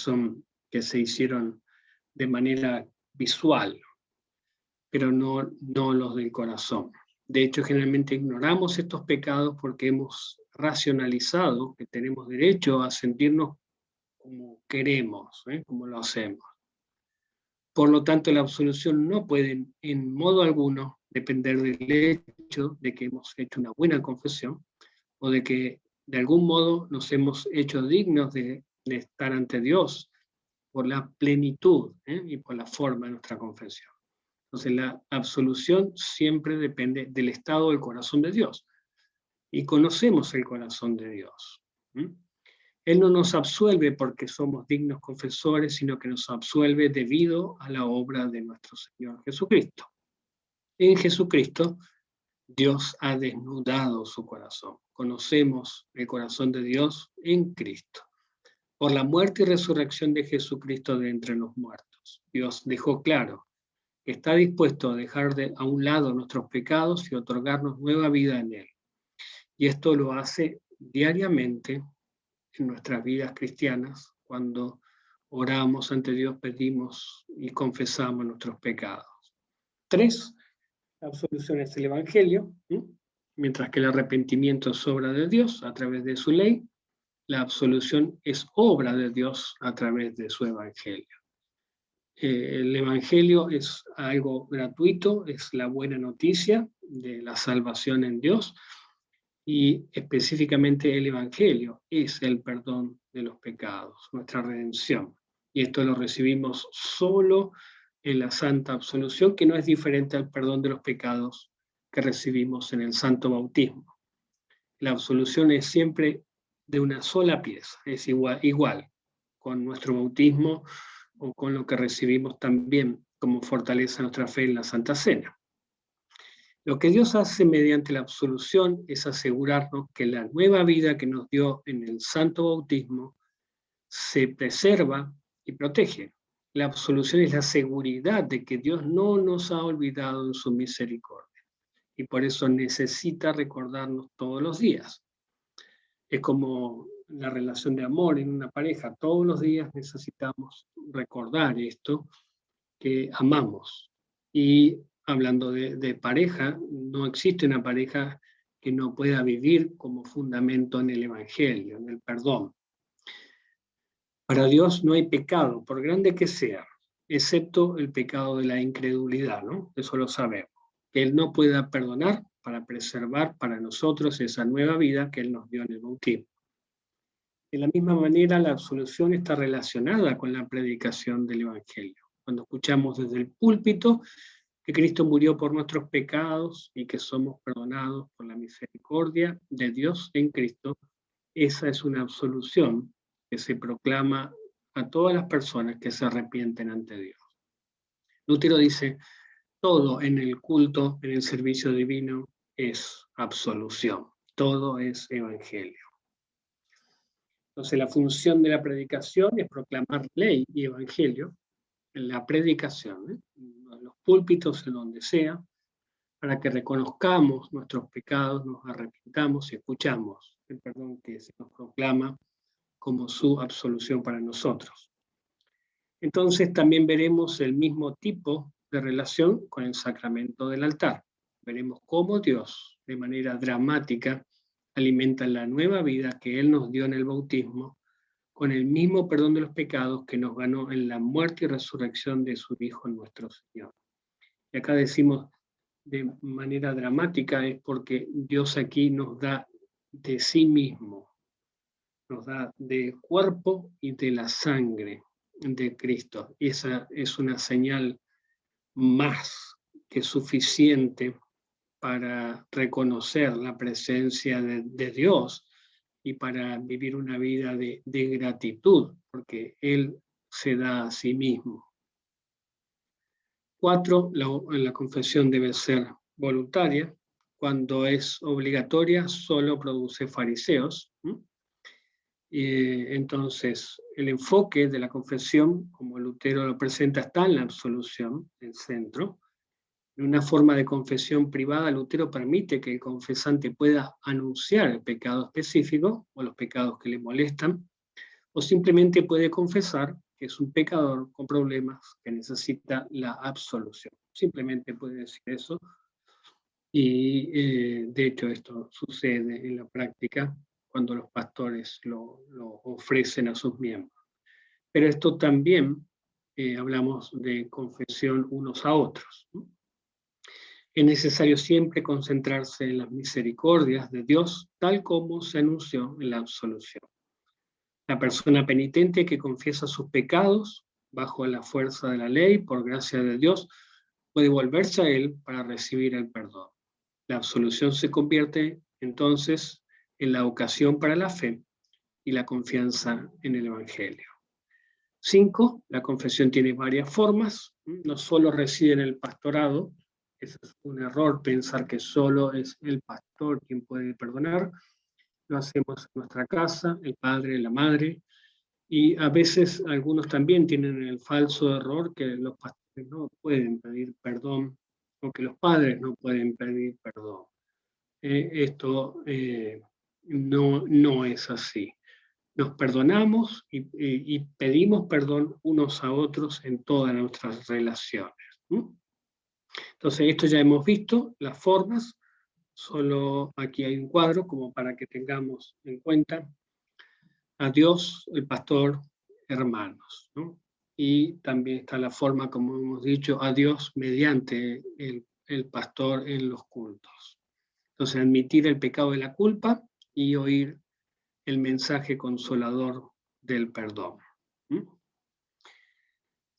se hicieron de manera visual, pero no los del corazón. De hecho, generalmente ignoramos estos pecados porque hemos racionalizado que tenemos derecho a sentirnos como queremos, como lo hacemos. Por lo tanto, la absolución no puede en modo alguno depender del hecho de que hemos hecho una buena confesión o de que de algún modo nos hemos hecho dignos de estar ante Dios por la plenitud y por la forma de nuestra confesión. Entonces, la absolución siempre depende del estado del corazón de Dios. Y conocemos el corazón de Dios. Él no nos absuelve porque somos dignos confesores, sino que nos absuelve debido a la obra de nuestro Señor Jesucristo. En Jesucristo, Dios ha desnudado su corazón. Conocemos el corazón de Dios en Cristo. Por la muerte y resurrección de Jesucristo de entre los muertos, Dios dejó claro que está dispuesto a dejar a un lado nuestros pecados y otorgarnos nueva vida en Él. Y esto lo hace diariamente en nuestras vidas cristianas, cuando oramos ante Dios, pedimos y confesamos nuestros pecados. 3, la absolución es el Evangelio, mientras que el arrepentimiento es obra de Dios a través de su ley, la absolución es obra de Dios a través de su Evangelio. El Evangelio es algo gratuito, es la buena noticia de la salvación en Dios, y específicamente el Evangelio es el perdón de los pecados, nuestra redención. Y esto lo recibimos solo en la santa absolución, que no es diferente al perdón de los pecados que recibimos en el santo bautismo. La absolución es siempre de una sola pieza, es igual con nuestro bautismo o con lo que recibimos también como fortaleza nuestra fe en la Santa Cena. Lo que Dios hace mediante la absolución es asegurarnos que la nueva vida que nos dio en el santo bautismo se preserva y protege. La absolución es la seguridad de que Dios no nos ha olvidado en su misericordia y por eso necesita recordarnos todos los días. Es como la relación de amor en una pareja. Todos los días necesitamos recordar esto, que amamos. Y hablando de pareja, no existe una pareja que no pueda vivir como fundamento en el Evangelio, en el perdón. Para Dios no hay pecado, por grande que sea, excepto el pecado de la incredulidad, ¿no? Eso lo sabemos. Que Él no pueda perdonar para preservar para nosotros esa nueva vida que Él nos dio en el bautismo. De la misma manera, la absolución está relacionada con la predicación del Evangelio. Cuando escuchamos desde el púlpito que Cristo murió por nuestros pecados y que somos perdonados por la misericordia de Dios en Cristo, esa es una absolución que se proclama a todas las personas que se arrepienten ante Dios. Lutero dice, todo en el culto, en el servicio divino, es absolución, todo es evangelio. Entonces la función de la predicación es proclamar ley y evangelio en la predicación, en los púlpitos, en donde sea, para que reconozcamos nuestros pecados, nos arrepintamos y escuchamos el perdón que se nos proclama como su absolución para nosotros. Entonces también veremos el mismo tipo de relación con el sacramento del altar. Veremos cómo Dios, de manera dramática, alimenta la nueva vida que Él nos dio en el bautismo, con el mismo perdón de los pecados que nos ganó en la muerte y resurrección de su Hijo nuestro Señor. Y acá decimos de manera dramática es porque Dios aquí nos da de sí mismo, nos da del cuerpo y de la sangre de Cristo. Y esa es una señal más que suficiente para reconocer la presencia de Dios y para vivir una vida de gratitud, porque Él se da a sí mismo. 4, la confesión debe ser voluntaria. Cuando es obligatoria, solo produce fariseos. Entonces, el enfoque de la confesión, como Lutero lo presenta, está en la absolución, el centro. En una forma de confesión privada, Lutero permite que el confesante pueda anunciar el pecado específico o los pecados que le molestan, o simplemente puede confesar que es un pecador con problemas que necesita la absolución. Simplemente puede decir eso. Y de hecho esto sucede en la práctica cuando los pastores lo ofrecen a sus miembros. Pero esto también hablamos de confesión unos a otros, ¿no? Es necesario siempre concentrarse en las misericordias de Dios, tal como se anunció en la absolución. La persona penitente que confiesa sus pecados bajo la fuerza de la ley, por gracia de Dios, puede volverse a Él para recibir el perdón. La absolución se convierte entonces en la ocasión para la fe y la confianza en el Evangelio. 5. La confesión tiene varias formas, no solo reside en el pastorado, ese es un error pensar que solo es el pastor quien puede perdonar, lo hacemos en nuestra casa, el padre, la madre, y a veces algunos también tienen el falso error que los pastores no pueden pedir perdón o que los padres no pueden pedir perdón. Esto no es así. Nos perdonamos y pedimos perdón unos a otros en todas nuestras relaciones. Entonces, esto ya hemos visto, las formas, solo aquí hay un cuadro como para que tengamos en cuenta a Dios, el pastor, hermanos, ¿no? Y también está la forma, como hemos dicho, a Dios mediante el pastor en los cultos. Entonces, admitir el pecado de la culpa y oír el mensaje consolador del perdón.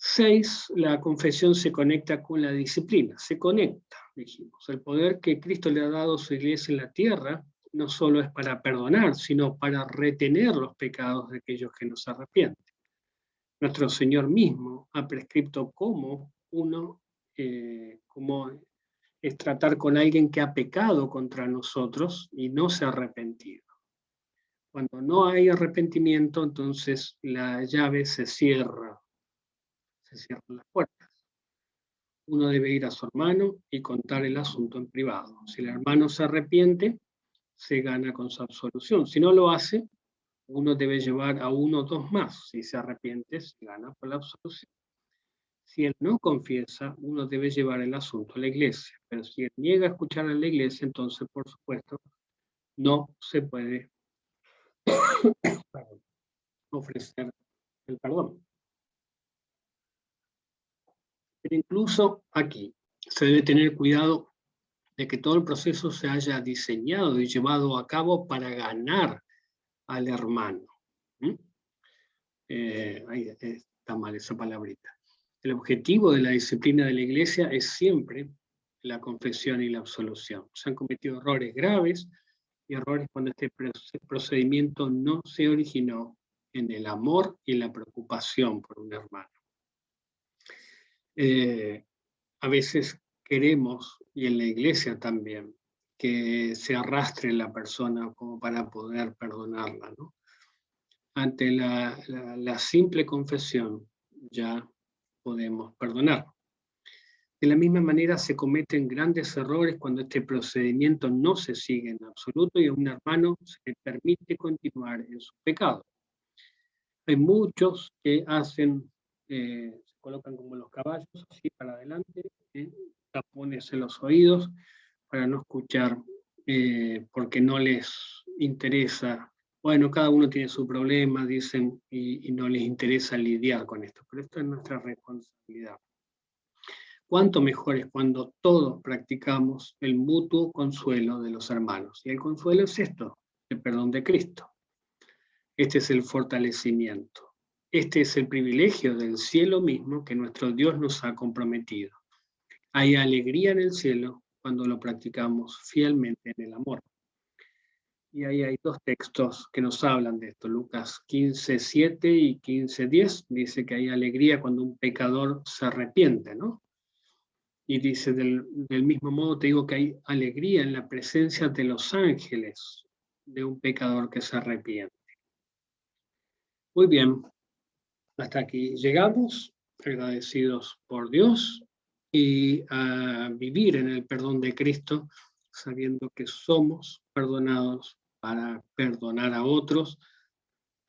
6, la confesión se conecta con la disciplina. Se conecta, dijimos. El poder que Cristo le ha dado a su iglesia en la tierra no solo es para perdonar, sino para retener los pecados de aquellos que no se arrepienten. Nuestro Señor mismo ha prescrito cómo cómo es tratar con alguien que ha pecado contra nosotros y no se ha arrepentido. Cuando no hay arrepentimiento, entonces la llave se cierran las puertas. Uno debe ir a su hermano y contar el asunto en privado. Si el hermano se arrepiente, se gana con su absolución. Si no lo hace, uno debe llevar a uno o dos más. Si se arrepiente, se gana por la absolución. Si él no confiesa, uno debe llevar el asunto a la iglesia. Pero si él niega a escuchar a la iglesia, entonces, por supuesto, no se puede ofrecer el perdón. Pero incluso aquí se debe tener cuidado de que todo el proceso se haya diseñado y llevado a cabo para ganar al hermano. Ahí está mal esa palabrita. El objetivo de la disciplina de la iglesia es siempre la confesión y la absolución. Se han cometido errores graves y errores cuando este procedimiento no se originó en el amor y la preocupación por un hermano. A veces queremos, y en la iglesia también, que se arrastre la persona como para poder perdonarla, ¿no? Ante la simple confesión ya podemos perdonar. De la misma manera se cometen grandes errores cuando este procedimiento no se sigue en absoluto y a un hermano se le permite continuar en su pecado. Hay muchos que se colocan como los caballos, así para adelante, tapones en los oídos para no escuchar, porque no les interesa. Bueno, cada uno tiene su problema, dicen, y no les interesa lidiar con esto, pero esto es nuestra responsabilidad. Cuánto mejor es cuando todos practicamos el mutuo consuelo de los hermanos. Y el consuelo es esto, el perdón de Cristo. Este es el fortalecimiento. Este es el privilegio del cielo mismo que nuestro Dios nos ha comprometido. Hay alegría en el cielo cuando lo practicamos fielmente en el amor. Y ahí hay dos textos que nos hablan de esto. Lucas 15:7 y 15:10 dice que hay alegría cuando un pecador se arrepiente, ¿no? Y dice, del mismo modo te digo que hay alegría en la presencia de los ángeles de un pecador que se arrepiente. Muy bien, hasta aquí llegamos, agradecidos por Dios y a vivir en el perdón de Cristo, sabiendo que somos perdonados para perdonar a otros.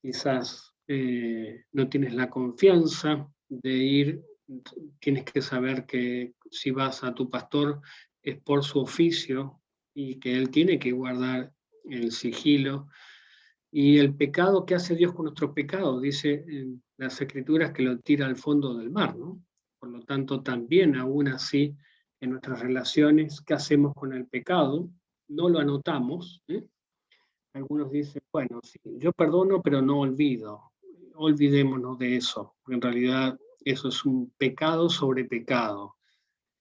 Quizás no tienes la confianza de ir, tienes que saber que si vas a tu pastor es por su oficio y que él tiene que guardar el sigilo. Y el pecado que hace Dios con nuestro pecado, dice en las Escrituras que lo tira al fondo del mar, ¿no? Por lo tanto, también aún así, en nuestras relaciones, ¿qué hacemos con el pecado? No lo anotamos. Algunos dicen, bueno, sí, yo perdono, pero no olvido. Olvidémonos de eso. En realidad, eso es un pecado sobre pecado.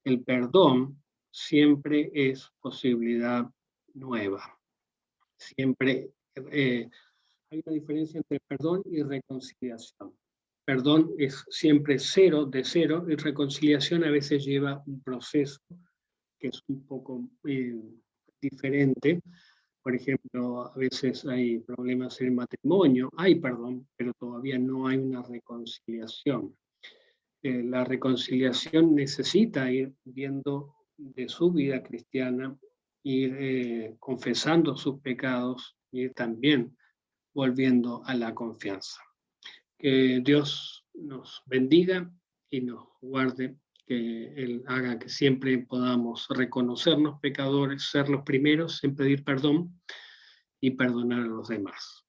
El perdón siempre es posibilidad nueva. Siempre hay una diferencia entre perdón y reconciliación. Perdón es siempre cero de cero y reconciliación a veces lleva un proceso que es un poco diferente. Por ejemplo, a veces hay problemas en el matrimonio, hay perdón, pero todavía no hay una reconciliación. La reconciliación necesita ir viendo de su vida cristiana, ir confesando sus pecados y también volviendo a la confianza. Que Dios nos bendiga y nos guarde, que Él haga que siempre podamos reconocernos pecadores, ser los primeros en pedir perdón y perdonar a los demás.